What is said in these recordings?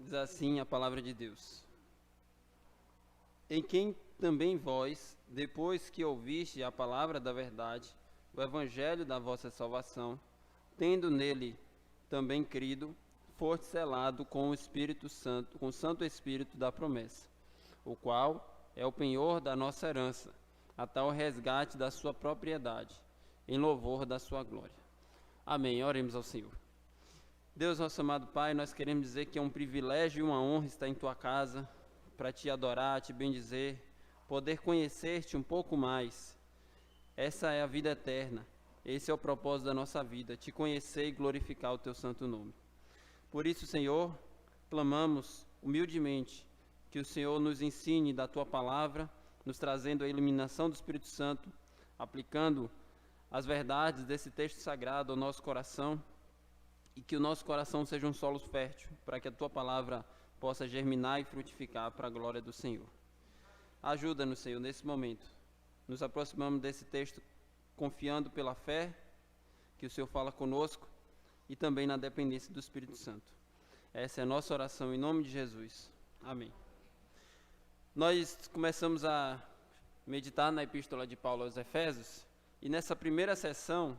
Diz assim a palavra de Deus: em quem também vós, depois que ouviste a palavra da verdade, o evangelho da vossa salvação, tendo nele também crido, foste selado com o Espírito Santo, com o Santo Espírito da promessa, o qual é o penhor da nossa herança, até o resgate da sua propriedade, em louvor da sua glória. Amém. Oremos ao Senhor. Deus, nosso amado Pai, nós queremos dizer que é um privilégio e uma honra estar em Tua casa, para Te adorar, Te bendizer, poder conhecer-Te um pouco mais. Essa é a vida eterna, esse é o propósito da nossa vida, Te conhecer e glorificar o Teu santo nome. Por isso, Senhor, clamamos humildemente que o Senhor nos ensine da Tua palavra, nos trazendo a iluminação do Espírito Santo, aplicando as verdades desse texto sagrado ao nosso coração, e que o nosso coração seja um solo fértil, para que a Tua palavra possa germinar e frutificar para a glória do Senhor. Ajuda-nos, Senhor, nesse momento. Nos aproximamos desse texto confiando pela fé que o Senhor fala conosco e também na dependência do Espírito Santo. Essa é a nossa oração em nome de Jesus. Amém. Nós começamos a meditar na Epístola de Paulo aos Efésios e nessa primeira sessão,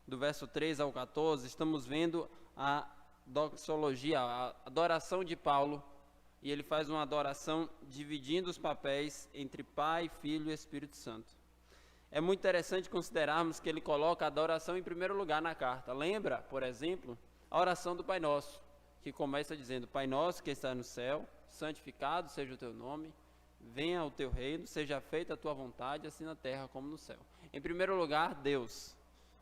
do verso 3 ao 14, estamos vendo a doxologia, a adoração de Paulo, e ele faz uma adoração dividindo os papéis entre Pai, Filho e Espírito Santo. É muito interessante considerarmos que ele coloca a adoração em primeiro lugar na carta. Lembra, por exemplo, a oração do Pai Nosso, que começa dizendo: Pai Nosso que está no céu, santificado seja o Teu nome, venha o Teu reino, seja feita a Tua vontade, assim na terra como no céu. Em primeiro lugar, Deus.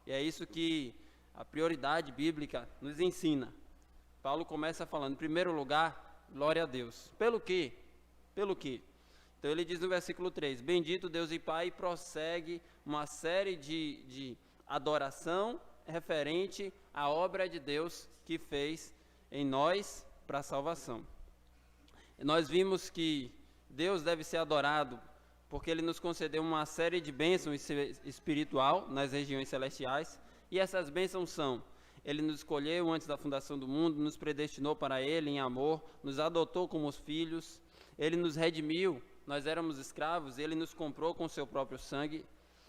E é isso que a prioridade bíblica nos ensina. Paulo começa falando, em primeiro lugar, glória a Deus. Pelo quê? Pelo quê? Então ele diz no versículo 3, bendito Deus e Pai, e prossegue uma série de adoração referente à obra de Deus que fez em nós para a salvação. E nós vimos que Deus deve ser adorado porque Ele nos concedeu uma série de bênçãos espiritual nas regiões celestiais, e essas bênçãos são: Ele nos escolheu antes da fundação do mundo, nos predestinou para Ele em amor, nos adotou como os filhos, Ele nos redimiu, nós éramos escravos, Ele nos comprou com seu próprio sangue,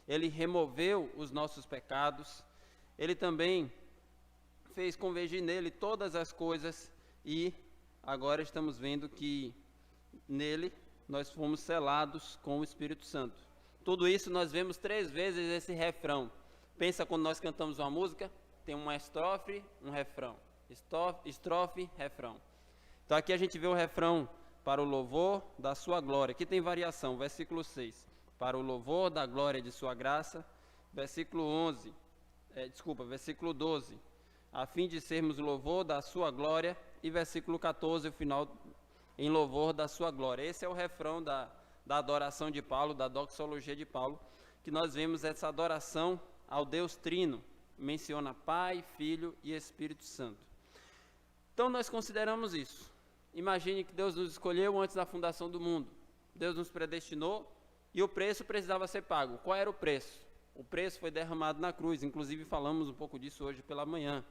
Ele removeu os nossos pecados, Ele também fez convergir nele todas as coisas, e agora estamos vendo que nele nós fomos selados com o Espírito Santo. Tudo isso nós vemos 3 vezes esse refrão. Pensa quando nós cantamos uma música, tem uma estrofe, um refrão. Estrofe, refrão. Então aqui a gente vê o refrão: para o louvor da sua glória. Aqui tem variação, versículo 6. Para o louvor da glória de sua graça. Versículo 12. A fim de sermos louvor da sua glória. E versículo 14, o final, em louvor da sua glória. Esse é o refrão da adoração de Paulo, da doxologia de Paulo, que nós vemos essa adoração ao Deus Trino, menciona Pai, Filho e Espírito Santo. Então nós consideramos isso. Imagine que Deus nos escolheu antes da fundação do mundo. Deus nos predestinou e o preço precisava ser pago. Qual era o preço? O preço foi derramado na cruz, inclusive falamos um pouco disso hoje pela manhã.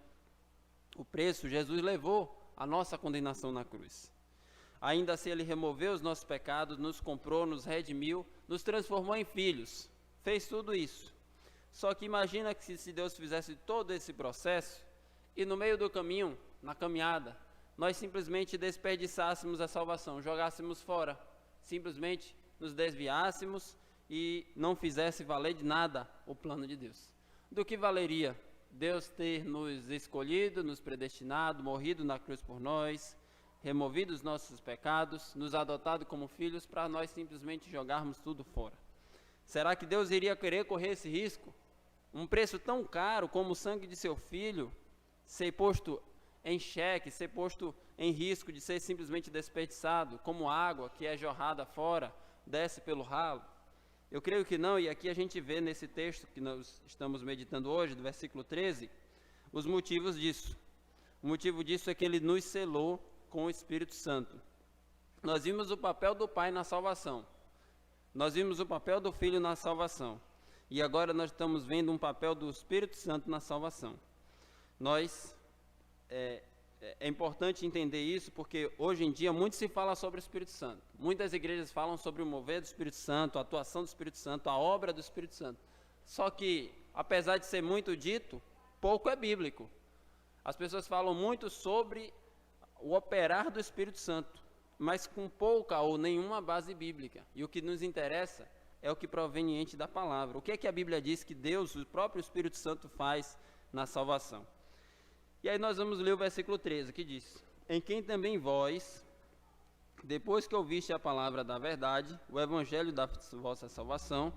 O preço, Jesus levou a nossa condenação na cruz. Ainda assim Ele removeu os nossos pecados, nos comprou, nos redimiu, nos transformou em filhos, fez tudo isso. Só que imagina que se Deus fizesse todo esse processo e no meio do caminho, na caminhada, nós simplesmente desperdiçássemos a salvação, jogássemos fora, simplesmente nos desviássemos e não fizesse valer de nada o plano de Deus. Do que valeria Deus ter nos escolhido, nos predestinado, morrido na cruz por nós, removido os nossos pecados, nos adotado como filhos, para nós simplesmente jogarmos tudo fora? Será que Deus iria querer correr esse risco? Um preço tão caro como o sangue de seu filho ser posto em xeque, ser posto em risco de ser simplesmente desperdiçado, como água que é jorrada fora, desce pelo ralo? Eu creio que não, e aqui a gente vê nesse texto que nós estamos meditando hoje, do versículo 13, os motivos disso. O motivo disso é que Ele nos selou com o Espírito Santo. Nós vimos o papel do Pai na salvação. Nós vimos o papel do Filho na salvação. E agora nós estamos vendo um papel do Espírito Santo na salvação. Nós é importante entender isso, porque hoje em dia muito se fala sobre o Espírito Santo. Muitas igrejas falam sobre o mover do Espírito Santo, a atuação do Espírito Santo, a obra do Espírito Santo. Só que, apesar de ser muito dito, pouco é bíblico. As pessoas falam muito sobre o operar do Espírito Santo, mas com pouca ou nenhuma base bíblica. E o que nos interessa é o que é proveniente da palavra. O que é que a Bíblia diz que Deus, o próprio Espírito Santo, faz na salvação? E aí nós vamos ler o versículo 13, que diz: em quem também vós, depois que ouviste a palavra da verdade, o evangelho da vossa salvação,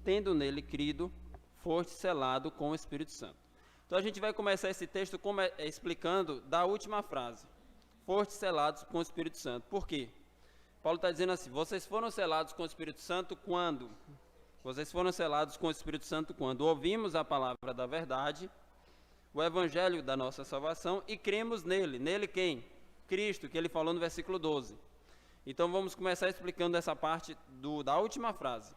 tendo nele crido, foste selado com o Espírito Santo. Então a gente vai começar esse texto explicando da última frase: foste selados com o Espírito Santo. Por quê? Paulo está dizendo assim: vocês foram selados com o Espírito Santo quando? Vocês foram selados com o Espírito Santo quando ouvimos a palavra da verdade, o evangelho da nossa salvação, e cremos nele. Nele quem? Cristo, que ele falou no versículo 12. Então vamos começar explicando essa parte da última frase: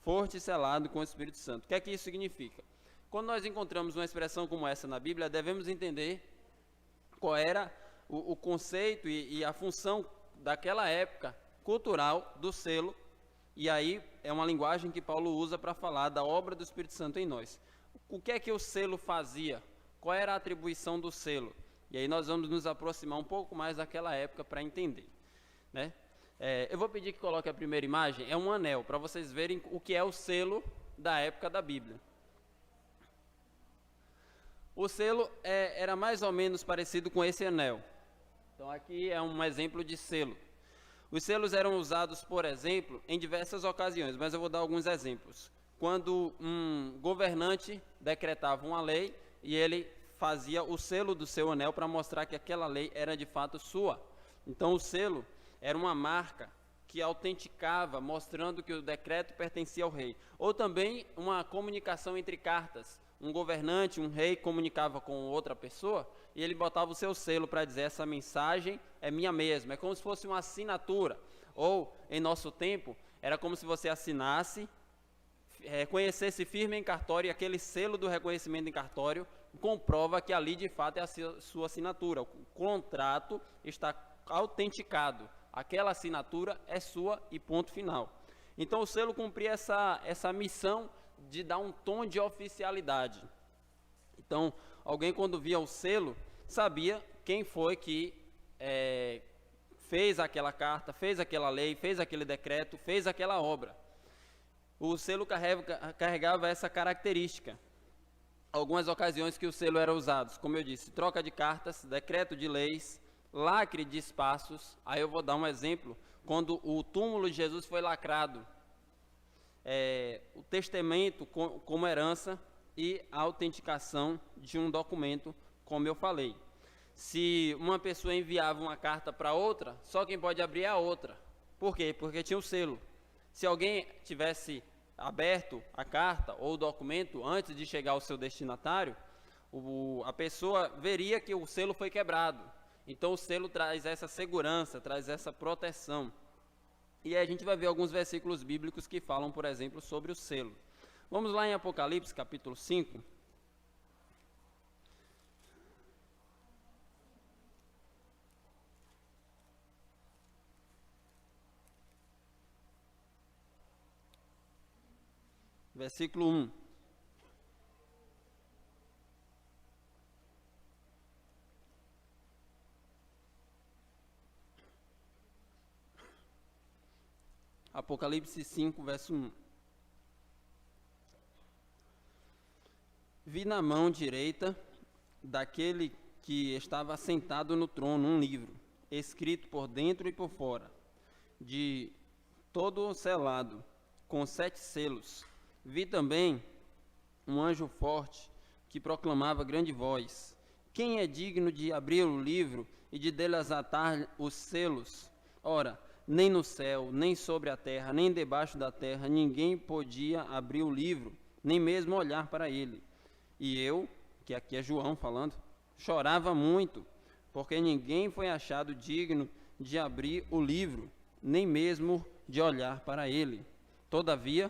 foste selado com o Espírito Santo. O que é que isso significa? Quando nós encontramos uma expressão como essa na Bíblia, devemos entender qual era o conceito e a função daquela época cultural do selo. E aí é uma linguagem que Paulo usa para falar da obra do Espírito Santo em nós. O que é que o selo fazia? Qual era a atribuição do selo? E aí nós vamos nos aproximar um pouco mais daquela época para entender, né? Eu vou pedir que coloque a primeira imagem. É um anel, para vocês verem o que é o selo da época da Bíblia. O selo era mais ou menos parecido com esse anel. Então aqui é um exemplo de selo. Os selos eram usados, por exemplo, em diversas ocasiões, mas eu vou dar alguns exemplos. Quando um governante decretava uma lei e ele fazia o selo do seu anel para mostrar que aquela lei era de fato sua. Então o selo era uma marca que autenticava, mostrando que o decreto pertencia ao rei. Ou também uma comunicação entre cartas. Um governante, um rei, comunicava com outra pessoa e ele botava o seu selo para dizer: essa mensagem é minha mesma. É como se fosse uma assinatura. Ou, em nosso tempo, era como se você assinasse, reconhecesse firme em cartório, e aquele selo do reconhecimento em cartório comprova que ali de fato é a sua assinatura. O contrato está autenticado. Aquela assinatura é sua e ponto final. Então o selo cumpria essa missão de dar um tom de oficialidade. Então, alguém quando via o selo, sabia quem foi que fez aquela carta, fez aquela lei, fez aquele decreto, fez aquela obra. O selo carregava essa característica. Algumas ocasiões que o selo era usado, como eu disse: troca de cartas, decreto de leis, lacre de espaços. Aí eu vou dar um exemplo: quando o túmulo de Jesus foi lacrado, o testamento como herança e a autenticação de um documento, como eu falei. Se uma pessoa enviava uma carta para outra, só quem pode abrir é a outra. Por quê? Porque tinha o selo. Se alguém tivesse aberto a carta ou o documento antes de chegar ao seu destinatário, a pessoa veria que o selo foi quebrado. Então o selo traz essa segurança, traz essa proteção. E aí a gente vai ver alguns versículos bíblicos que falam, por exemplo, sobre o selo. Vamos lá em Apocalipse, capítulo 5. Versículo 1. Apocalipse 5, verso 1. Vi na mão direita daquele que estava assentado no trono um livro, escrito por dentro e por fora, de todo selado, com 7 selos. Vi também um anjo forte que proclamava grande voz: quem é digno de abrir o livro e de desatar os selos? Ora, nem no céu, nem sobre a terra, nem debaixo da terra, ninguém podia abrir o livro, nem mesmo olhar para ele. E eu, que aqui é João falando, chorava muito, porque ninguém foi achado digno de abrir o livro, nem mesmo de olhar para ele. Todavia,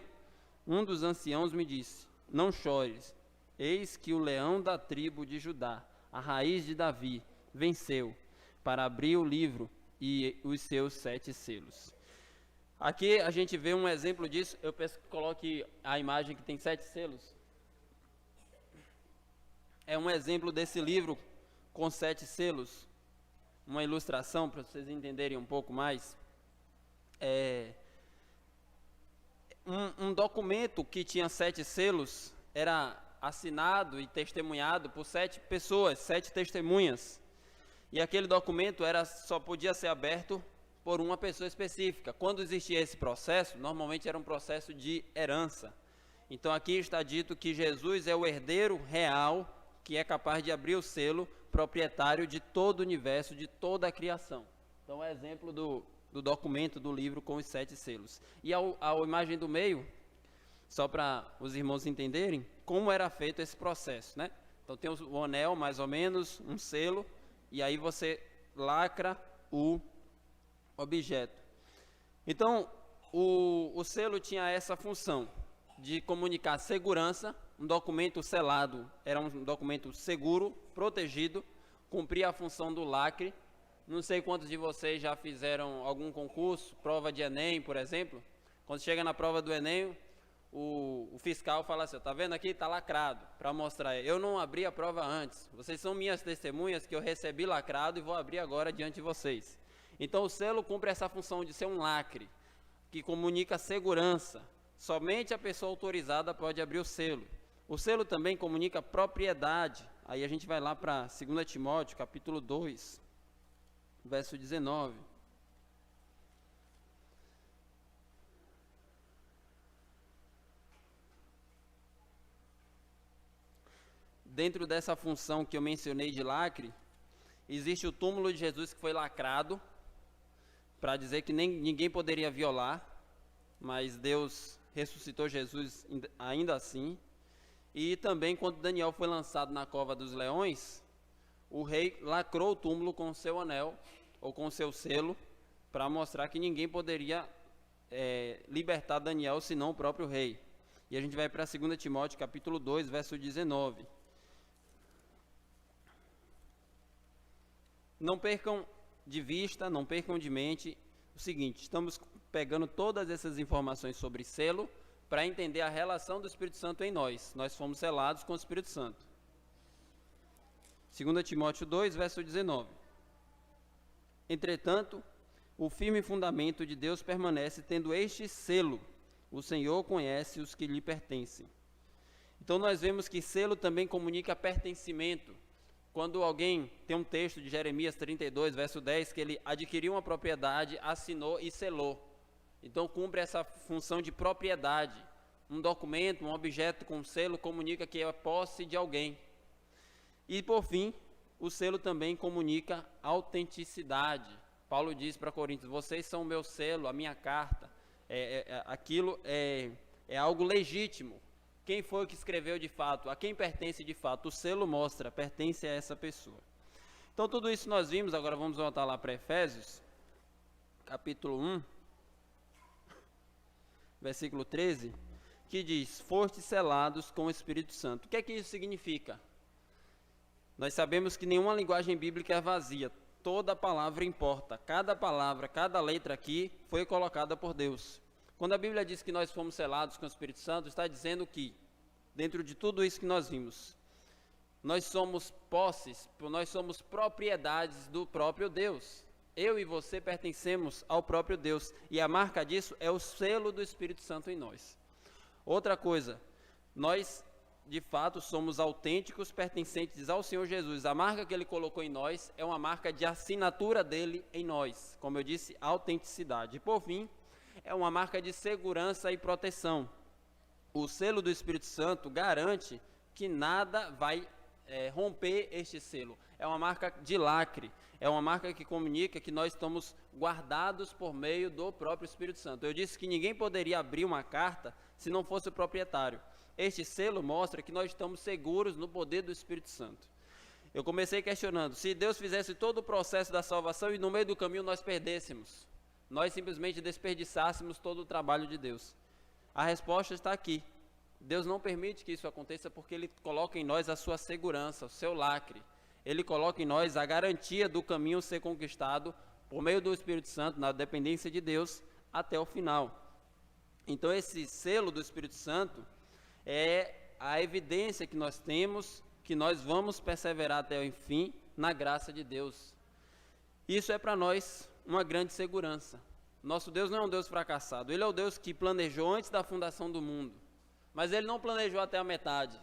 um dos anciãos me disse: não chores, eis que o leão da tribo de Judá, a raiz de Davi, venceu, para abrir o livro e os seus 7 selos. Aqui a gente vê um exemplo disso. Eu peço que coloque a imagem que tem 7 selos. É um exemplo desse livro com 7 selos. Uma ilustração para vocês entenderem um pouco mais. Um documento que tinha 7 selos era assinado e testemunhado por 7 pessoas, 7 testemunhas. E aquele documento só podia ser aberto por uma pessoa específica. Quando existia esse processo, normalmente era um processo de herança. Então aqui está dito que Jesus é o herdeiro real, que é capaz de abrir o selo, proprietário de todo o universo, de toda a criação. Então é exemplo do documento, do livro com os 7 selos. E a imagem do meio, só para os irmãos entenderem como era feito esse processo, né? Então tem o anel, mais ou menos, um selo, e aí você lacra o objeto. Então, o selo tinha essa função de comunicar segurança. Um documento selado era um documento seguro, protegido, cumpria a função do lacre. Não sei quantos de vocês já fizeram algum concurso, prova de Enem, por exemplo. Quando chega na prova do Enem, o fiscal fala assim: tá vendo aqui, está lacrado, para mostrar, eu não abri a prova antes, vocês são minhas testemunhas que eu recebi lacrado e vou abrir agora diante de vocês. Então o selo cumpre essa função de ser um lacre, que comunica segurança. Somente a pessoa autorizada pode abrir o selo. O selo também comunica propriedade. Aí a gente vai lá para 2 Timóteo, capítulo 2, verso 19. Dentro dessa função que eu mencionei de lacre, existe o túmulo de Jesus que foi lacrado, para dizer que ninguém poderia violar, mas Deus ressuscitou Jesus ainda assim. E também quando Daniel foi lançado na cova dos leões, o rei lacrou o túmulo com o seu anel, ou com o seu selo, para mostrar que ninguém poderia libertar Daniel, senão o próprio rei. E a gente vai para 2 Timóteo, capítulo 2, verso 19. Não percam de vista, não percam de mente o seguinte: estamos pegando todas essas informações sobre selo para entender a relação do Espírito Santo em nós. Nós fomos selados com o Espírito Santo. 2 Timóteo 2, verso 19. Entretanto, o firme fundamento de Deus permanece, tendo este selo: o Senhor conhece os que lhe pertencem. Então nós vemos que selo também comunica pertencimento. Quando alguém tem um texto de Jeremias 32, verso 10, que ele adquiriu uma propriedade, assinou e selou. Então cumpre essa função de propriedade. Um documento, um objeto com selo comunica que é posse de alguém. E por fim, o selo também comunica autenticidade. Paulo diz para Coríntios: vocês são o meu selo, a minha carta. Aquilo é algo legítimo. Quem foi que escreveu de fato? A quem pertence de fato? O selo mostra, pertence a essa pessoa. Então tudo isso nós vimos. Agora vamos voltar lá para Efésios, capítulo 1, versículo 13, que diz: fostes selados com o Espírito Santo. O que é que isso significa? Nós sabemos que nenhuma linguagem bíblica é vazia. Toda palavra importa. Cada palavra, cada letra aqui foi colocada por Deus. Quando a Bíblia diz que nós fomos selados com o Espírito Santo, está dizendo que, dentro de tudo isso que nós vimos, nós somos posses, nós somos propriedades do próprio Deus. Eu e você pertencemos ao próprio Deus, e a marca disso é o selo do Espírito Santo em nós. Outra coisa, nós de fato somos autênticos, pertencentes ao Senhor Jesus. A marca que Ele colocou em nós é uma marca de assinatura dele em nós. Como eu disse, autenticidade. E por fim, é uma marca de segurança e proteção. O selo do Espírito Santo garante que nada vai romper este selo. É uma marca de lacre. É uma marca que comunica que nós estamos guardados por meio do próprio Espírito Santo. Eu disse que ninguém poderia abrir uma carta se não fosse o proprietário. Este selo mostra que nós estamos seguros no poder do Espírito Santo. Eu comecei questionando: se Deus fizesse todo o processo da salvação e no meio do caminho nós perdêssemos, nós simplesmente desperdiçássemos todo o trabalho de Deus? A resposta está aqui. Deus não permite que isso aconteça porque Ele coloca em nós a sua segurança, o seu lacre. Ele coloca em nós a garantia do caminho ser conquistado por meio do Espírito Santo, na dependência de Deus, até o final. Então, esse selo do Espírito Santo é a evidência que nós temos, que nós vamos perseverar até o fim na graça de Deus. Isso é para nós uma grande segurança. Nosso Deus não é um Deus fracassado. Ele é o Deus que planejou antes da fundação do mundo. Mas Ele não planejou até a metade.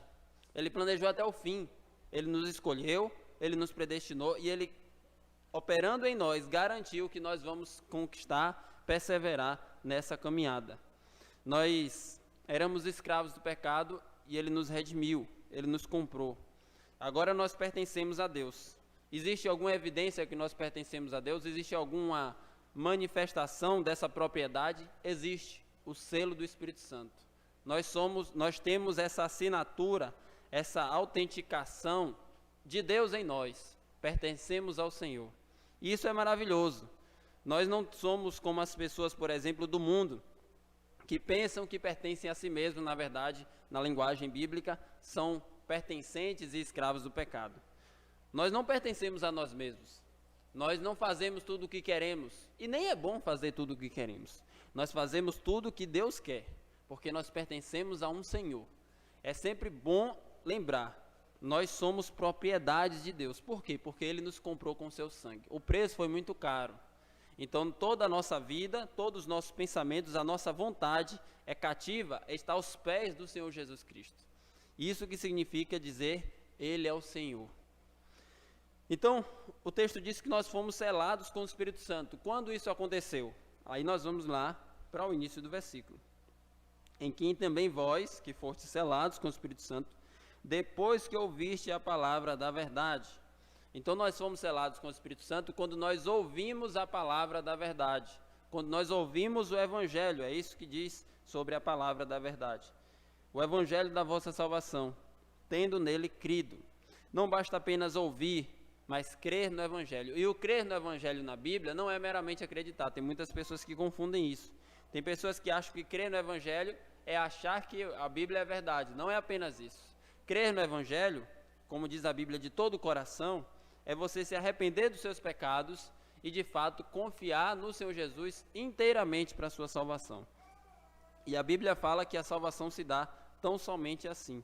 Ele planejou até o fim. Ele nos escolheu, Ele nos predestinou e Ele, operando em nós, garantiu que nós vamos conquistar, perseverar nessa caminhada. Nós éramos escravos do pecado e Ele nos redimiu, Ele nos comprou. Agora nós pertencemos a Deus. Existe alguma evidência que nós pertencemos a Deus? Existe alguma manifestação dessa propriedade? Existe o selo do Espírito Santo. Nós temos essa assinatura, essa autenticação de Deus em nós. Pertencemos ao Senhor. E isso é maravilhoso. Nós não somos como as pessoas, por exemplo, do mundo, que pensam que pertencem a si mesmos, na verdade, na linguagem bíblica, são pertencentes e escravos do pecado. Nós não pertencemos a nós mesmos. Nós não fazemos tudo o que queremos. E nem é bom fazer tudo o que queremos. Nós fazemos tudo o que Deus quer, porque nós pertencemos a um Senhor. É sempre bom lembrar, nós somos propriedades de Deus. Por quê? Porque Ele nos comprou com seu sangue. O preço foi muito caro. Então, toda a nossa vida, todos os nossos pensamentos, a nossa vontade é cativa, está aos pés do Senhor Jesus Cristo. Isso que significa dizer, Ele é o Senhor. Então, o texto diz que nós fomos selados com o Espírito Santo. Quando isso aconteceu? Aí nós vamos lá para o início do versículo. Em quem também vós, que fostes selados com o Espírito Santo, depois que ouviste a palavra da verdade. Então nós fomos selados com o Espírito Santo quando nós ouvimos a palavra da verdade, quando nós ouvimos o Evangelho, é isso que diz sobre a palavra da verdade. O Evangelho da vossa salvação, tendo nele crido. Não basta apenas ouvir, mas crer no Evangelho. E o crer no Evangelho na Bíblia não é meramente acreditar, tem muitas pessoas que confundem isso. Tem pessoas que acham que crer no Evangelho é achar que a Bíblia é verdade, não é apenas isso. Crer no Evangelho, como diz a Bíblia, de todo o coração, é você se arrepender dos seus pecados e, de fato, confiar no Senhor Jesus inteiramente para a sua salvação. E a Bíblia fala que a salvação se dá tão somente assim.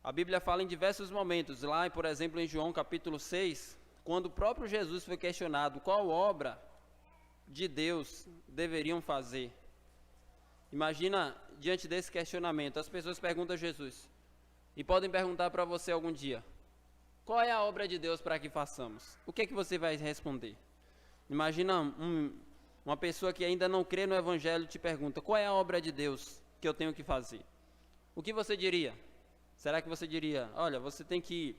A Bíblia fala em diversos momentos, lá, por exemplo, em João capítulo 6, quando o próprio Jesus foi questionado qual obra de Deus deveriam fazer. Imagina, diante desse questionamento, as pessoas perguntam a Jesus, e podem perguntar para você algum dia, qual é a obra de Deus para que façamos? O que é que você vai responder? Imagina uma pessoa que ainda não crê no Evangelho te pergunta, qual é a obra de Deus que eu tenho que fazer? O que você diria? Será que você diria, olha, você tem que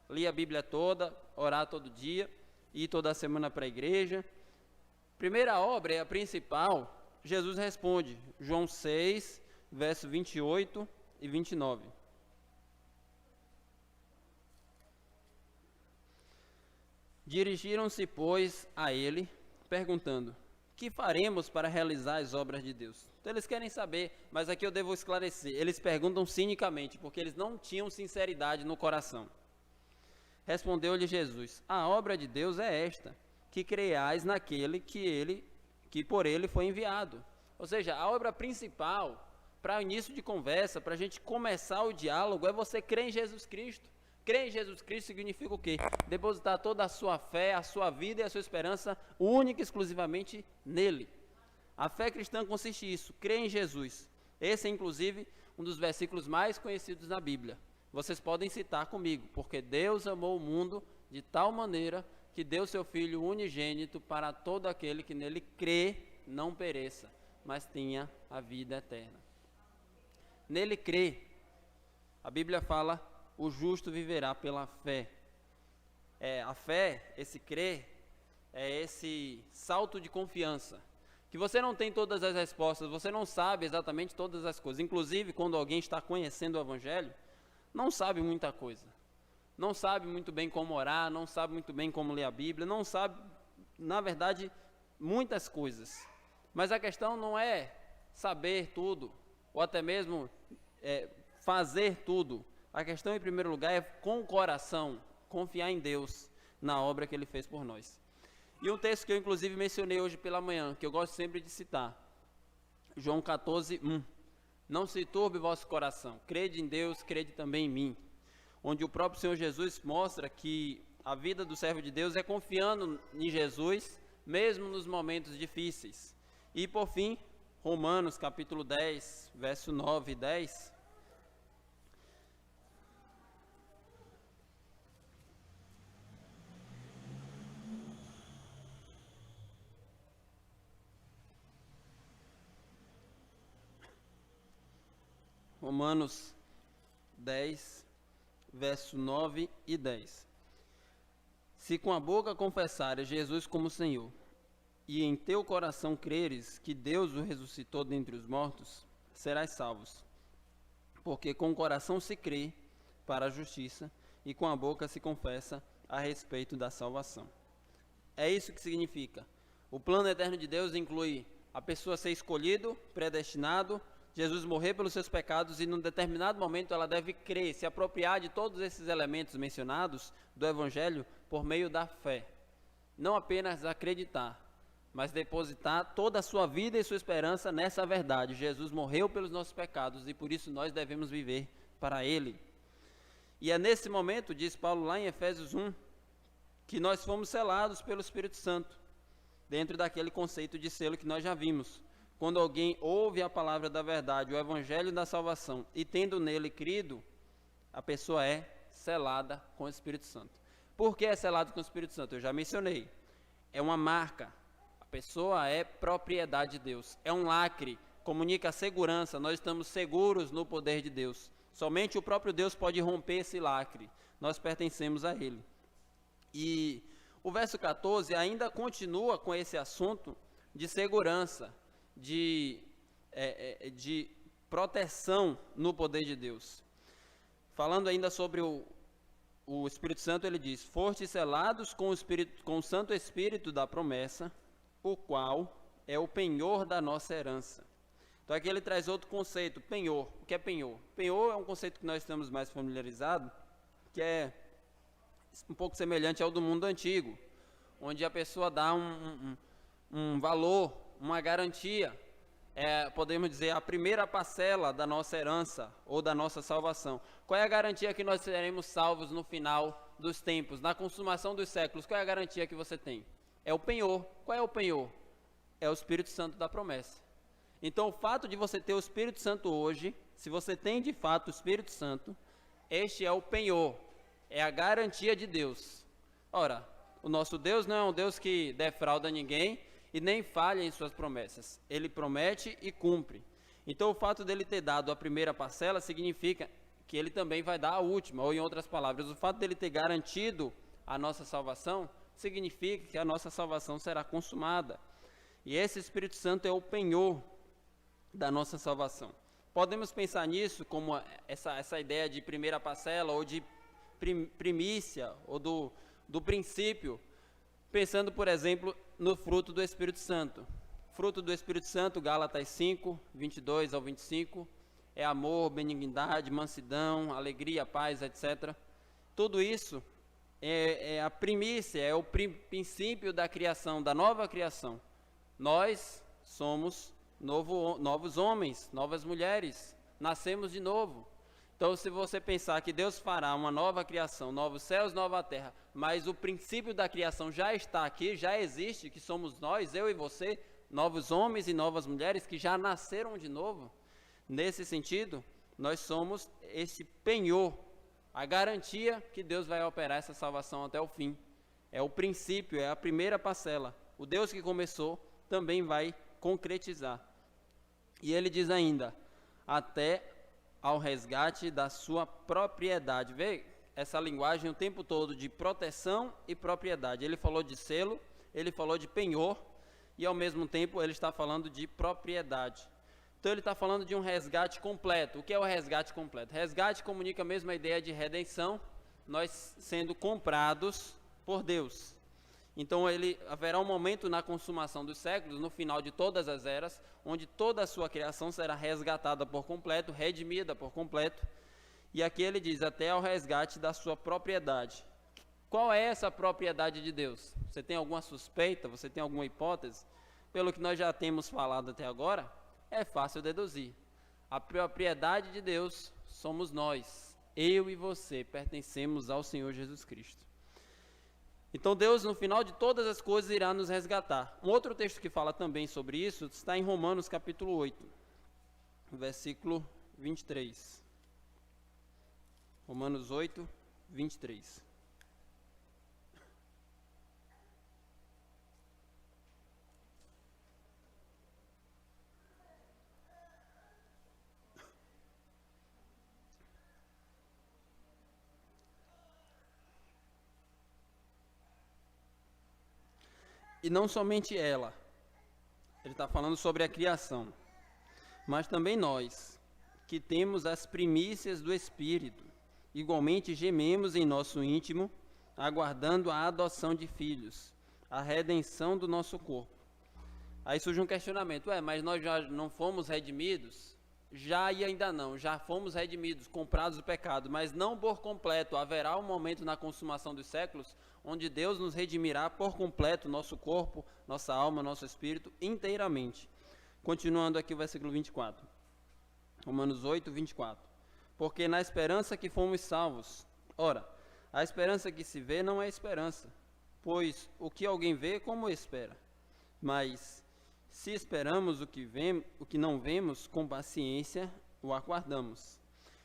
ler a Bíblia toda, orar todo dia, ir toda semana para a igreja? Primeira obra é a principal. Jesus responde, João 6, verso 28 e 29. Dirigiram-se, pois, a ele, perguntando, que faremos para realizar as obras de Deus? Então eles querem saber, mas aqui eu devo esclarecer, eles perguntam cinicamente, porque eles não tinham sinceridade no coração. Respondeu-lhe Jesus, a obra de Deus é esta, que creiais naquele que por ele foi enviado. Ou seja, a obra principal, para o início de conversa, para a gente começar o diálogo, é você crer em Jesus Cristo. Crer em Jesus Cristo significa o quê? Depositar toda a sua fé, a sua vida e a sua esperança única e exclusivamente nele. A fé cristã consiste nisso, crer em Jesus. Esse é, inclusive, um dos versículos mais conhecidos na Bíblia. Vocês podem citar comigo, porque Deus amou o mundo de tal maneira que deu seu Filho unigênito para todo aquele que nele crê, não pereça, mas tenha a vida eterna. Nele crê. A Bíblia fala, o justo viverá pela fé. A fé, esse crer, é esse salto de confiança. Que você não tem todas as respostas, você não sabe exatamente todas as coisas. Inclusive, quando alguém está conhecendo o Evangelho, não sabe muita coisa. Não sabe muito bem como orar, não sabe muito bem como ler a Bíblia, não sabe, na verdade, muitas coisas. Mas a questão não é saber tudo, ou até mesmo fazer tudo. A questão, em primeiro lugar, é com o coração. confiar em Deus, na obra que Ele fez por nós. E um texto que eu inclusive mencionei hoje pela manhã, que eu gosto sempre de citar, João 14:1. Não se turbe vosso coração, crede em Deus, crede também em mim. Onde o próprio Senhor Jesus mostra que a vida do servo de Deus é confiando em Jesus, mesmo nos momentos difíceis. E por fim, Romanos capítulo 10, verso 9 e 10. Romanos 10, verso 9 e 10. Se com a boca confessares Jesus como Senhor, e em teu coração creres que Deus o ressuscitou dentre os mortos, serás salvos. Porque com o coração se crê para a justiça, e com a boca se confessa a respeito da salvação. É isso que significa. O plano eterno de Deus inclui a pessoa ser escolhido, predestinado, Jesus morrer pelos seus pecados, e num determinado momento ela deve crer, se apropriar de todos esses elementos mencionados do Evangelho por meio da fé. Não apenas acreditar, mas depositar toda a sua vida e sua esperança nessa verdade. Jesus morreu pelos nossos pecados e por isso nós devemos viver para Ele. E é nesse momento, diz Paulo lá em Efésios 1, que nós fomos selados pelo Espírito Santo, dentro daquele conceito de selo que nós já vimos. Quando alguém ouve a palavra da verdade, o evangelho da salvação, e tendo nele crido, a pessoa é selada com o Espírito Santo. Por que é selado com o Espírito Santo? Eu já mencionei. É uma marca. A pessoa é propriedade de Deus. É um lacre. Comunica a segurança. Nós estamos seguros no poder de Deus. Somente o próprio Deus pode romper esse lacre. Nós pertencemos a Ele. E o verso 14 ainda continua com esse assunto de segurança, de proteção no poder de Deus. Falando ainda sobre o Espírito Santo, ele diz: fostes selados com o Santo Espírito da promessa, o qual é o penhor da nossa herança. Então aqui ele traz outro conceito, penhor. O que é penhor? Penhor é um conceito que nós estamos mais familiarizados, que é um pouco semelhante ao do mundo antigo, onde a pessoa dá um valor, uma garantia, podemos dizer, a primeira parcela da nossa herança ou da nossa salvação. Qual é a garantia que nós seremos salvos no final dos tempos, na consumação dos séculos? Qual é a garantia que você tem? É o penhor. Qual é o penhor? É o Espírito Santo da promessa. Então, o fato de você ter o Espírito Santo hoje, se você tem de fato o Espírito Santo, este é o penhor, é a garantia de Deus. Ora, o nosso Deus não é um Deus que defrauda ninguém e nem falha em suas promessas. Ele promete e cumpre. Então, o fato dele ter dado a primeira parcela significa que ele também vai dar a última, ou em outras palavras, o fato dele ter garantido a nossa salvação significa que a nossa salvação será consumada. E esse Espírito Santo é o penhor da nossa salvação. Podemos pensar nisso como essa ideia de primeira parcela, ou de primícia, ou do princípio, pensando, por exemplo, no fruto do Espírito Santo. Fruto do Espírito Santo, Gálatas 5, 22 ao 25, é amor, benignidade, mansidão, alegria, paz, etc. Tudo isso é a primícia, é o princípio da criação, da nova criação. Nós somos novos homens, novas mulheres, nascemos de novo. Então, se você pensar que Deus fará uma nova criação, novos céus, nova terra, mas o princípio da criação já está aqui, já existe, que somos nós, eu e você, novos homens e novas mulheres que já nasceram de novo, nesse sentido, nós somos esse penhor, a garantia que Deus vai operar essa salvação até o fim. É o princípio, é a primeira parcela. O Deus que começou também vai concretizar. E ele diz ainda, até ao resgate da sua propriedade. Vê essa linguagem o tempo todo de proteção e propriedade. Ele falou de selo, ele falou de penhor, e ao mesmo tempo ele está falando de propriedade. Então ele está falando de um resgate completo. O que é o resgate completo? Resgate comunica a mesma ideia de redenção, nós sendo comprados por Deus. Então haverá um momento na consumação dos séculos, no final de todas as eras, onde toda a sua criação será resgatada por completo, redimida por completo. E aqui ele diz, até ao resgate da sua propriedade. Qual é essa propriedade de Deus? Você tem alguma suspeita? Você tem alguma hipótese? Pelo que nós já temos falado até agora, é fácil deduzir. A propriedade de Deus somos nós. Eu e você pertencemos ao Senhor Jesus Cristo. Então Deus, no final de todas as coisas, irá nos resgatar. Um outro texto que fala também sobre isso está em Romanos capítulo 8, versículo 23. Romanos 8, 23. E não somente ela, ele está falando sobre a criação, mas também nós, que temos as primícias do Espírito, igualmente gememos em nosso íntimo, aguardando a adoção de filhos, a redenção do nosso corpo. Aí surge um questionamento, mas nós já não fomos redimidos? Já e ainda não, já fomos redimidos, comprados do pecado, mas não por completo. Haverá um momento na consumação dos séculos, onde Deus nos redimirá por completo, nosso corpo, nossa alma, nosso espírito, inteiramente. Continuando aqui o versículo 24. Romanos 8, 24. Porque na esperança que fomos salvos. Ora, a esperança que se vê não é esperança, pois o que alguém vê, como espera? Mas se esperamos o que não vemos, com paciência o aguardamos.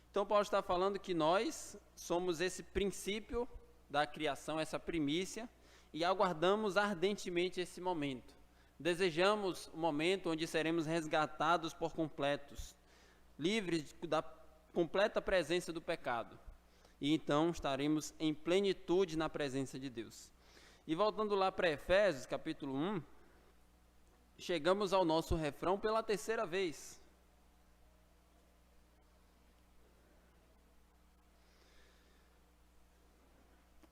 Então Paulo está falando que nós somos esse princípio da criação, essa primícia, e aguardamos ardentemente esse momento. Desejamos o momento onde seremos resgatados por completos, livres da completa presença do pecado. E então estaremos em plenitude na presença de Deus. E voltando lá para Efésios, capítulo 1, chegamos ao nosso refrão pela terceira vez.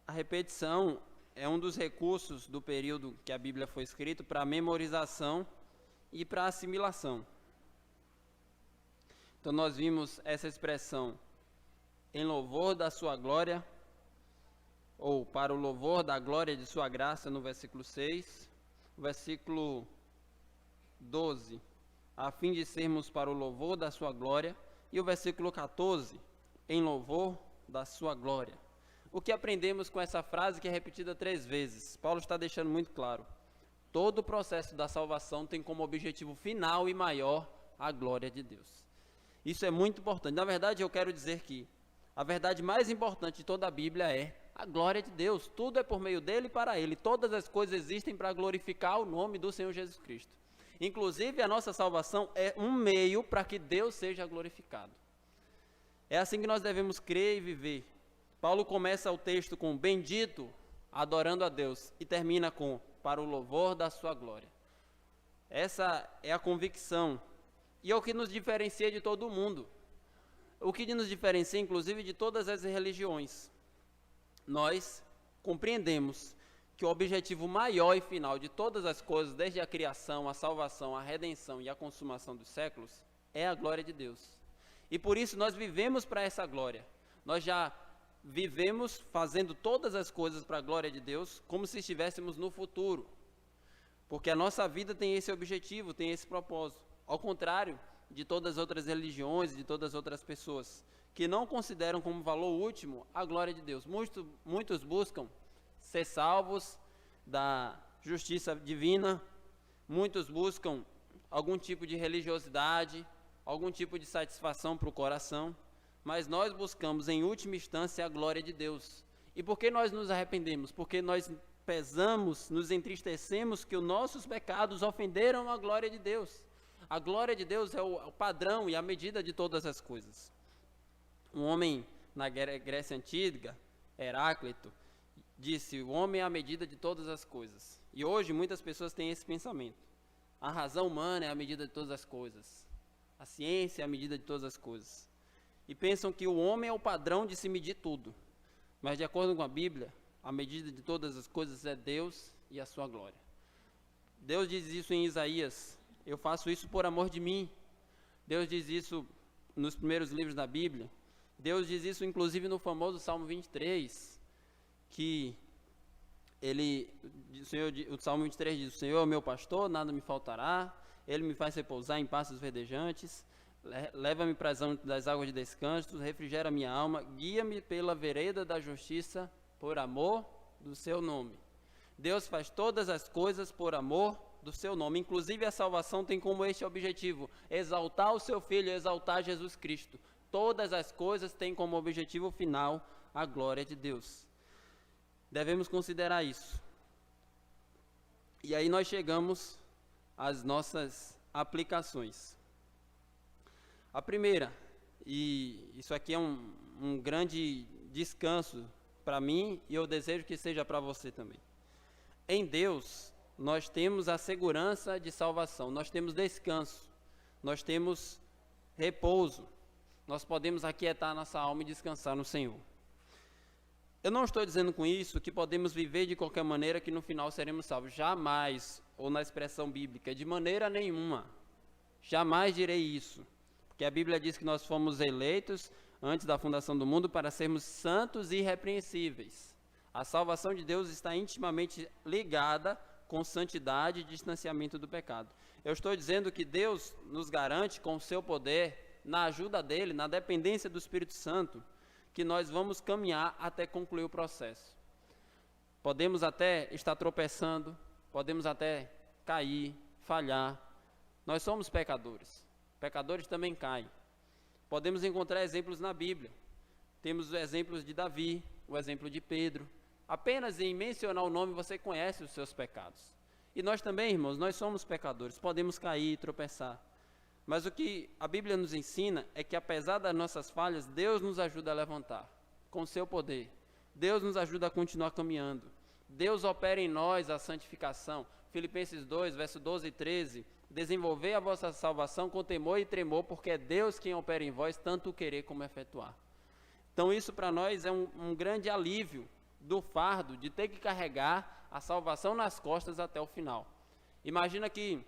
A repetição é um dos recursos do período que a Bíblia foi escrita para memorização e para assimilação. Então nós vimos essa expressão em louvor da sua glória, ou para o louvor da glória de sua graça, no versículo 6, o versículo 12, a fim de sermos para o louvor da sua glória, e o versículo 14, em louvor da sua glória. O que aprendemos com essa frase que é repetida 3 vezes? Paulo está deixando muito claro. Todo o processo da salvação tem como objetivo final e maior a glória de Deus. Isso é muito importante. Na verdade, eu quero dizer que a verdade mais importante de toda a Bíblia é a glória de Deus. Tudo é por meio dele e para ele. Todas as coisas existem para glorificar o nome do Senhor Jesus Cristo. Inclusive, a nossa salvação é um meio para que Deus seja glorificado. É assim que nós devemos crer e viver. Paulo começa o texto com bendito, adorando a Deus, e termina com para o louvor da sua glória. Essa é a convicção, e é o que nos diferencia de todo mundo. O que nos diferencia, inclusive, de todas as religiões. Nós compreendemos que o objetivo maior e final de todas as coisas, desde a criação, a salvação, a redenção e a consumação dos séculos, é a glória de Deus. E por isso nós vivemos para essa glória. Nós já vivemos fazendo todas as coisas para a glória de Deus, como se estivéssemos no futuro. Porque a nossa vida tem esse objetivo, tem esse propósito. Ao contrário de todas as outras religiões, de todas as outras pessoas, que não consideram como valor último a glória de Deus. Muitos buscam ser salvos da justiça divina, muitos buscam algum tipo de religiosidade, algum tipo de satisfação para o coração, mas nós buscamos em última instância a glória de Deus. E por que nós nos arrependemos? Porque nós pesamos, nos entristecemos que os nossos pecados ofenderam a glória de Deus. A glória de Deus é o padrão e a medida de todas as coisas. Um homem na Grécia Antiga, Heráclito, disse: o homem é a medida de todas as coisas. E hoje muitas pessoas têm esse pensamento. A razão humana é a medida de todas as coisas. A ciência é a medida de todas as coisas. E pensam que o homem é o padrão de se medir tudo. Mas de acordo com a Bíblia, a medida de todas as coisas é Deus e a sua glória. Deus diz isso em Isaías: eu faço isso por amor de mim. Deus diz isso nos primeiros livros da Bíblia. Deus diz isso inclusive no famoso Salmo 23, que o Salmo 23 diz: o Senhor é o meu pastor, nada me faltará, Ele me faz repousar em pastos verdejantes, leva-me para das águas de descanso, refrigera minha alma, guia-me pela vereda da justiça, por amor do seu nome. Deus faz todas as coisas por amor do seu nome, inclusive a salvação tem como este objetivo: exaltar o seu Filho, exaltar Jesus Cristo. Todas as coisas têm como objetivo final a glória de Deus. Devemos considerar isso. E aí nós chegamos às nossas aplicações. A primeira, e isso aqui é um grande descanso para mim e eu desejo que seja para você também. Em Deus, nós temos a segurança de salvação, nós temos descanso, nós temos repouso, nós podemos aquietar nossa alma e descansar no Senhor. Eu não estou dizendo com isso que podemos viver de qualquer maneira que no final seremos salvos, jamais, ou na expressão bíblica, de maneira nenhuma, jamais direi isso, porque a Bíblia diz que nós fomos eleitos antes da fundação do mundo para sermos santos e irrepreensíveis. A salvação de Deus está intimamente ligada com santidade e distanciamento do pecado. Eu estou dizendo que Deus nos garante com o seu poder, na ajuda dele, na dependência do Espírito Santo, que nós vamos caminhar até concluir o processo. Podemos até estar tropeçando, podemos até cair, falhar. Nós somos pecadores. Pecadores também caem. Podemos encontrar exemplos na Bíblia. Temos os exemplos de Davi, o exemplo de Pedro. Apenas em mencionar o nome você conhece os seus pecados. E nós também, irmãos, nós somos pecadores. Podemos cair e tropeçar. Mas o que a Bíblia nos ensina é que apesar das nossas falhas, Deus nos ajuda a levantar com o seu poder. Deus nos ajuda a continuar caminhando. Deus opera em nós a santificação. Filipenses 2, verso 12 e 13. Desenvolvei a vossa salvação com temor e tremor, porque é Deus quem opera em vós, tanto o querer como efetuar. Então isso para nós é um grande alívio do fardo de ter que carregar a salvação nas costas até o final. Imagina que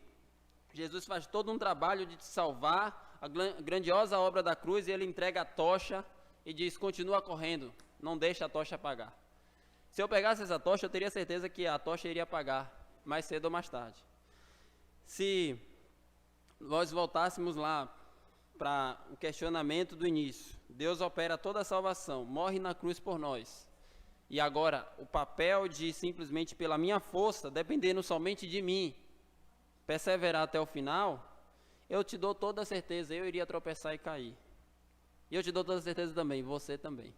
Jesus faz todo um trabalho de te salvar, a grandiosa obra da cruz, e ele entrega a tocha e diz: continua correndo, não deixa a tocha apagar. Se eu pegasse essa tocha, eu teria certeza que a tocha iria apagar, mais cedo ou mais tarde. Se nós voltássemos lá para o questionamento do início, Deus opera toda a salvação, morre na cruz por nós, e agora o papel de simplesmente pela minha força, dependendo somente de mim, perseverar até o final, eu te dou toda a certeza, eu iria tropeçar e cair. E eu te dou toda a certeza também, você também.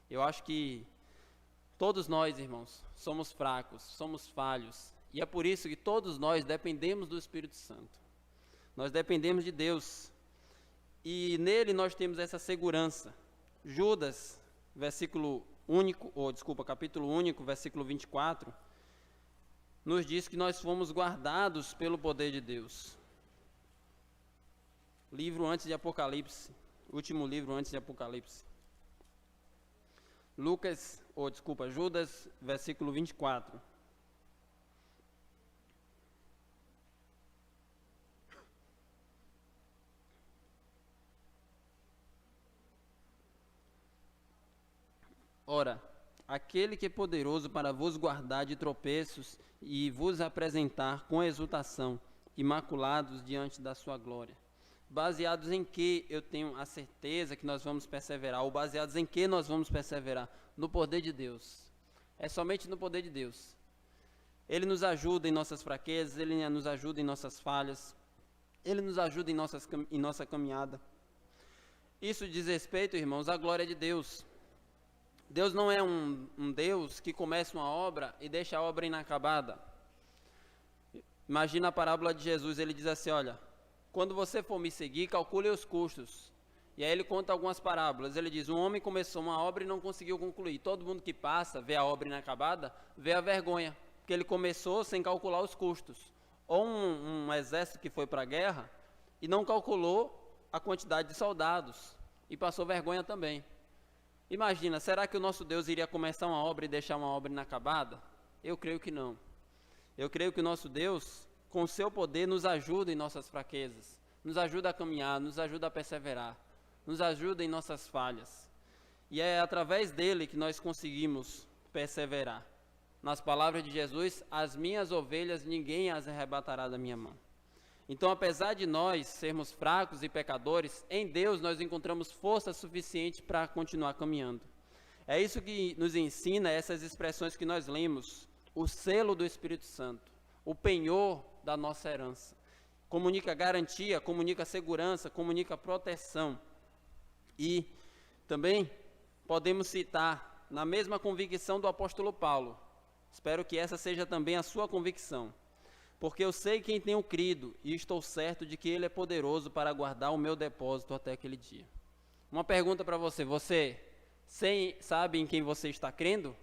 Eu acho que todos nós, irmãos, somos fracos, somos falhos, e é por isso que todos nós dependemos do Espírito Santo. Nós dependemos de Deus, e nele nós temos essa segurança. Judas, capítulo único, versículo 24, nos diz que nós fomos guardados pelo poder de Deus. Livro antes de Apocalipse, último livro antes de Apocalipse. Judas, versículo 24. Ora, aquele que é poderoso para vos guardar de tropeços e vos apresentar com exultação, imaculados diante da sua glória. Baseados em que eu tenho a certeza que nós vamos perseverar, ou baseados em que nós vamos perseverar? No poder de Deus. É somente no poder de Deus. Ele nos ajuda em nossas fraquezas, Ele nos ajuda em nossas falhas, Ele nos ajuda em nossa caminhada. Isso diz respeito, irmãos, à glória de Deus. Deus não é um Deus que começa uma obra e deixa a obra inacabada. Imagina a parábola de Jesus, ele diz assim: olha, quando você for me seguir, calcule os custos. E aí ele conta algumas parábolas. Ele diz: um homem começou uma obra e não conseguiu concluir. Todo mundo que passa, vê a obra inacabada, vê a vergonha, porque ele começou sem calcular os custos. Ou um exército que foi para a guerra e não calculou a quantidade de soldados e passou vergonha também. Imagina, será que o nosso Deus iria começar uma obra e deixar uma obra inacabada? Eu creio que não. Eu creio que o nosso Deus, com o seu poder, nos ajuda em nossas fraquezas, nos ajuda a caminhar, nos ajuda a perseverar, nos ajuda em nossas falhas. E é através dele que nós conseguimos perseverar. nas palavras de Jesus, as minhas ovelhas ninguém as arrebatará da minha mão. Então, apesar de nós sermos fracos e pecadores, em Deus nós encontramos força suficiente para continuar caminhando. É isso que nos ensina essas expressões que nós lemos, o selo do Espírito Santo, o penhor da nossa herança. Comunica garantia, comunica segurança, comunica proteção. E também podemos citar, na mesma convicção do apóstolo Paulo, espero que essa seja também a sua convicção, porque eu sei quem tenho crido e estou certo de que Ele é poderoso para guardar o meu depósito até aquele dia. Uma pergunta para você, você sabe em quem você está crendo?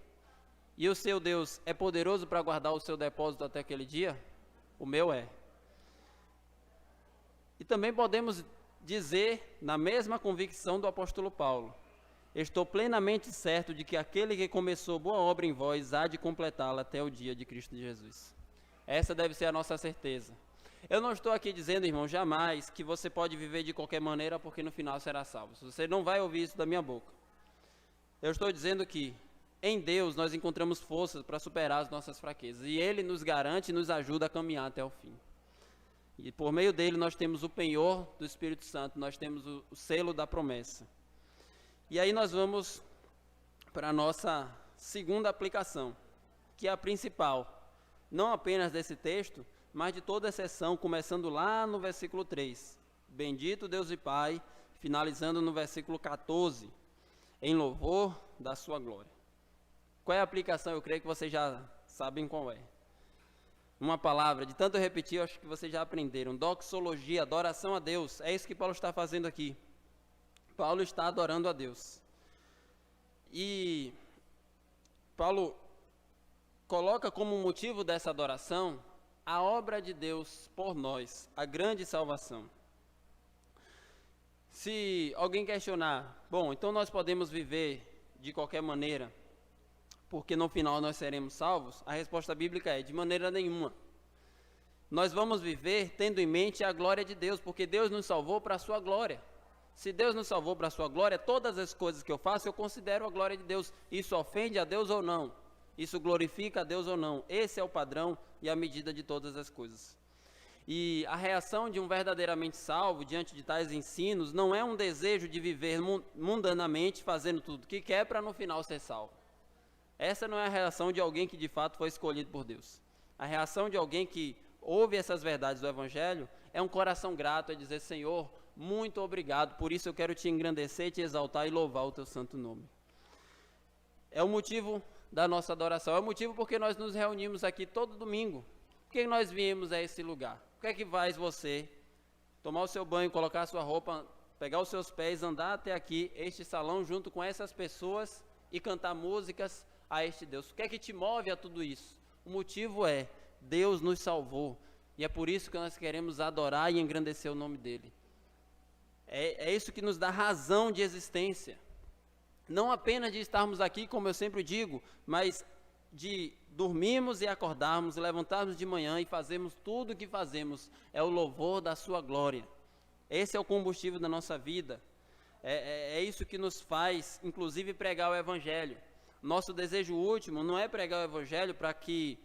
E o seu Deus é poderoso para guardar o seu depósito até aquele dia? O meu é. E também podemos dizer, na mesma convicção do apóstolo Paulo, estou plenamente certo de que aquele que começou boa obra em vós há de completá-la até o dia de Cristo Jesus. Essa deve ser a nossa certeza. Eu não estou aqui dizendo, irmão, jamais que você pode viver de qualquer maneira porque no final será salvo. Você não vai ouvir isso da minha boca. Eu estou dizendo que em Deus nós encontramos forças para superar as nossas fraquezas. E Ele nos garante e nos ajuda a caminhar até o fim. E por meio dele nós temos o penhor do Espírito Santo, nós temos o selo da promessa. E aí nós vamos para a nossa segunda aplicação, que é a principal. Não apenas desse texto, mas de toda a sessão, começando lá no versículo 3. Bendito Deus e Pai, finalizando no versículo 14, em louvor da sua glória. Qual é a aplicação? Eu creio que vocês já sabem qual é. Uma palavra, de tanto eu repetir, eu acho que vocês já aprenderam. Doxologia, adoração a Deus. É isso que Paulo está fazendo aqui. Paulo está adorando a Deus. E Paulo coloca como motivo dessa adoração a obra de Deus por nós, a grande salvação. Se alguém questionar, bom, então nós podemos viver de qualquer maneira, porque no final nós seremos salvos, a resposta bíblica é, de maneira nenhuma. Nós vamos viver tendo em mente a glória de Deus, porque Deus nos salvou para a sua glória. Se Deus nos salvou para a sua glória, todas as coisas que eu faço, eu considero a glória de Deus. Isso ofende a Deus ou não? Isso glorifica a Deus ou não? Esse é o padrão e a medida de todas as coisas. E a reação de um verdadeiramente salvo diante de tais ensinos não é um desejo de viver mundanamente, fazendo tudo o que quer para no final ser salvo. Essa não é a reação de alguém que de fato foi escolhido por Deus. A reação de alguém que ouve essas verdades do Evangelho é um coração grato, é dizer, Senhor, muito obrigado, por isso eu quero te engrandecer, te exaltar e louvar o teu santo nome. É o motivo da nossa adoração, é o motivo porque nós nos reunimos aqui todo domingo. Por que nós viemos a esse lugar? O que é que faz você tomar o seu banho, colocar a sua roupa, pegar os seus pés, andar até aqui, este salão, junto com essas pessoas e cantar músicas a este Deus? O que é que te move a tudo isso? O motivo é, Deus nos salvou, e é por isso que nós queremos adorar e engrandecer o nome dEle. É isso que nos dá razão de existência. Não apenas de estarmos aqui, como eu sempre digo, mas de dormirmos e acordarmos, levantarmos de manhã e fazermos tudo o que fazemos, é o louvor da sua glória. Esse é o combustível da nossa vida. É isso que nos faz, inclusive, pregar o Evangelho. Nosso desejo último não é pregar o Evangelho para que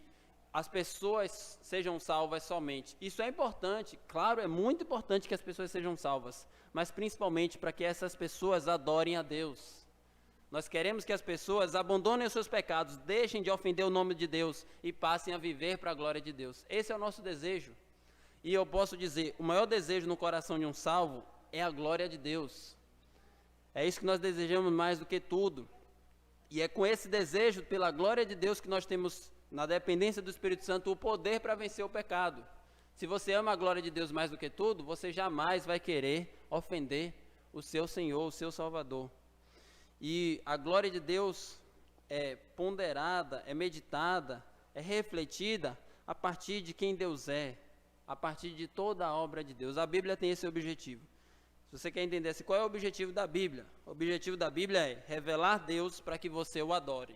as pessoas sejam salvas somente. Isso é importante, claro, é muito importante que as pessoas sejam salvas, mas principalmente para que essas pessoas adorem a Deus. Nós queremos que as pessoas abandonem os seus pecados, deixem de ofender o nome de Deus e passem a viver para a glória de Deus. Esse é o nosso desejo. E eu posso dizer, o maior desejo no coração de um salvo é a glória de Deus. É isso que nós desejamos mais do que tudo. E é com esse desejo pela glória de Deus que nós temos, na dependência do Espírito Santo, o poder para vencer o pecado. Se você ama a glória de Deus mais do que tudo, você jamais vai querer ofender o seu Senhor, o seu Salvador. E a glória de Deus é ponderada, é meditada, é refletida a partir de quem Deus é, a partir de toda a obra de Deus. A Bíblia tem esse objetivo. Se você quer entender assim, qual é o objetivo da Bíblia? O objetivo da Bíblia é revelar Deus para que você o adore.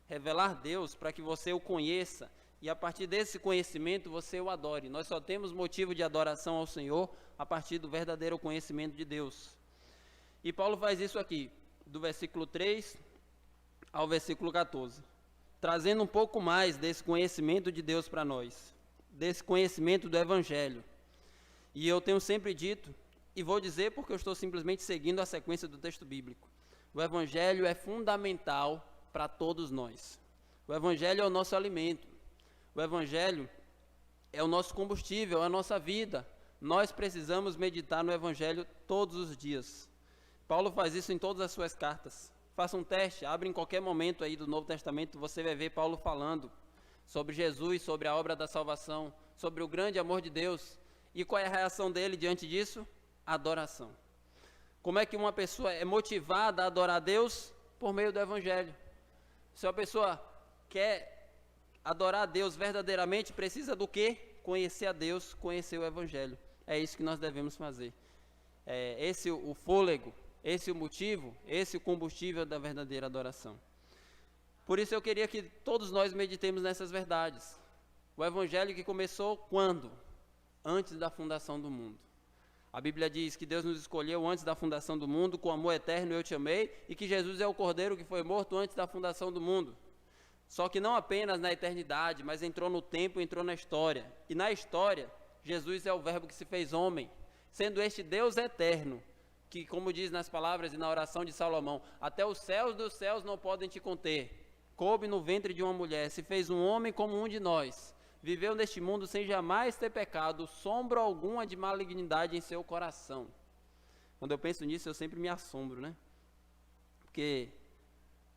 Revelar Deus para que você o conheça e a partir desse conhecimento você o adore. Nós só temos motivo de adoração ao Senhor a partir do verdadeiro conhecimento de Deus. E Paulo faz isso aqui, do versículo 3 ao versículo 14. trazendo um pouco mais desse conhecimento de Deus para nós, desse conhecimento do Evangelho. E eu tenho sempre dito, e vou dizer porque eu estou simplesmente seguindo a sequência do texto bíblico, o Evangelho é fundamental para todos nós. O Evangelho é o nosso alimento, o Evangelho é o nosso combustível, é a nossa vida. Nós precisamos meditar no Evangelho todos os dias. Paulo faz isso em todas as suas cartas. Faça um teste, abre em qualquer momento aí do Novo Testamento, você vai ver Paulo falando sobre Jesus, sobre a obra da salvação, sobre o grande amor de Deus. E qual é a reação dele diante disso? Adoração. Como é que uma pessoa é motivada a adorar a Deus? Por meio do Evangelho. Se uma pessoa quer adorar a Deus verdadeiramente, precisa do quê? Conhecer a Deus, conhecer o Evangelho. É isso que nós devemos fazer. Esse o fôlego, esse o motivo, esse o combustível da verdadeira adoração. Por isso eu queria que todos nós meditemos nessas verdades. O Evangelho que começou quando? Antes da fundação do mundo. A Bíblia diz que Deus nos escolheu antes da fundação do mundo, com amor eterno eu te amei, e que Jesus é o Cordeiro que foi morto antes da fundação do mundo. Só que não apenas na eternidade, mas entrou no tempo, entrou na história. E na história, Jesus é o Verbo que se fez homem, sendo este Deus eterno, que, como diz nas palavras e na oração de Salomão, até os céus dos céus não podem te conter. Coube no ventre de uma mulher, se fez um homem como um de nós. Viveu neste mundo sem jamais ter pecado, sombra alguma de malignidade em seu coração. Quando eu penso nisso, eu sempre me assombro, né? Porque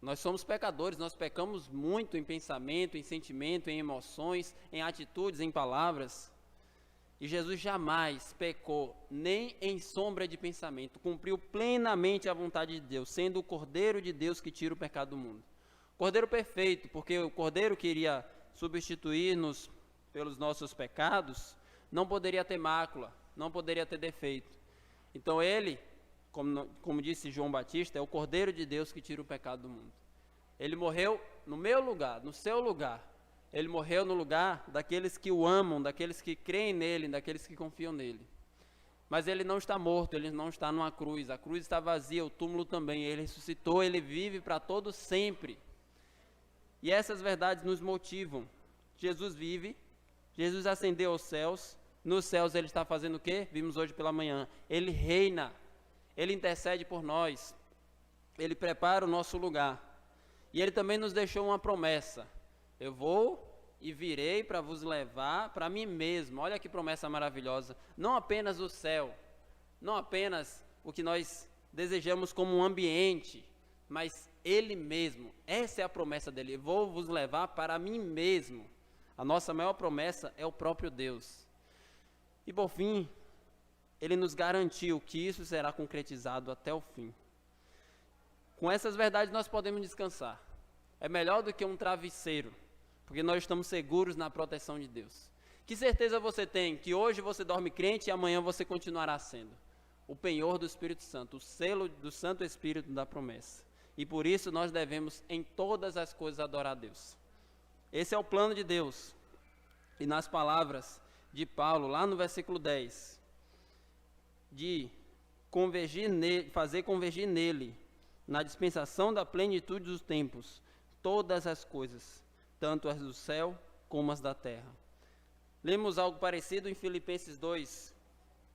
nós somos pecadores, nós pecamos muito em pensamento, em sentimento, em emoções, em atitudes, em palavras. E Jesus jamais pecou, nem em sombra de pensamento, cumpriu plenamente a vontade de Deus, sendo o Cordeiro de Deus que tira o pecado do mundo. Cordeiro perfeito, porque o Cordeiro que iria substituir-nos pelos nossos pecados, não poderia ter mácula, não poderia ter defeito. Então ele, como disse João Batista, é o Cordeiro de Deus que tira o pecado do mundo. Ele morreu no meu lugar, no seu lugar. Ele morreu no lugar daqueles que o amam, daqueles que creem nele, daqueles que confiam nele. Mas ele não está morto, ele não está numa cruz. A cruz está vazia, o túmulo também. Ele ressuscitou, ele vive para todo sempre. E essas verdades nos motivam. Jesus vive, Jesus ascendeu aos céus, nos céus ele está fazendo o quê? Vimos hoje pela manhã. Ele reina, ele intercede por nós, ele prepara o nosso lugar. E ele também nos deixou uma promessa. Eu vou e virei para vos levar para mim mesmo. Olha que promessa maravilhosa. Não apenas o céu, não apenas o que nós desejamos como um ambiente, mas ele mesmo. Essa é a promessa dele. Eu vou vos levar para mim mesmo. A nossa maior promessa é o próprio Deus. E por fim, ele nos garantiu que isso será concretizado até o fim. Com essas verdades nós podemos descansar. É melhor do que um travesseiro, porque nós estamos seguros na proteção de Deus. Que certeza você tem que hoje você dorme crente e amanhã você continuará sendo? O penhor do Espírito Santo, o selo do Santo Espírito da promessa. E por isso nós devemos em todas as coisas adorar a Deus. Esse é o plano de Deus. E nas palavras de Paulo, lá no versículo 10, de fazer convergir nele, na dispensação da plenitude dos tempos, todas as coisas, tanto as do céu como as da terra. Lemos algo parecido em Filipenses 2,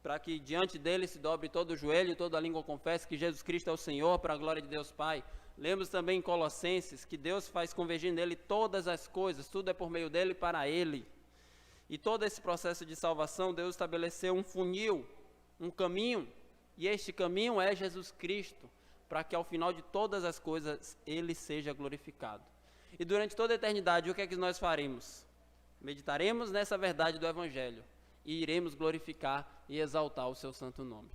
para que diante dele se dobre todo o joelho e toda a língua confesse que Jesus Cristo é o Senhor, para a glória de Deus Pai. Lemos também em Colossenses que Deus faz convergir nele todas as coisas, tudo é por meio dele e para ele. E todo esse processo de salvação, Deus estabeleceu um funil, um caminho, e este caminho é Jesus Cristo, para que ao final de todas as coisas ele seja glorificado. E durante toda a eternidade, o que é que nós faremos? Meditaremos nessa verdade do Evangelho e iremos glorificar e exaltar o seu santo nome.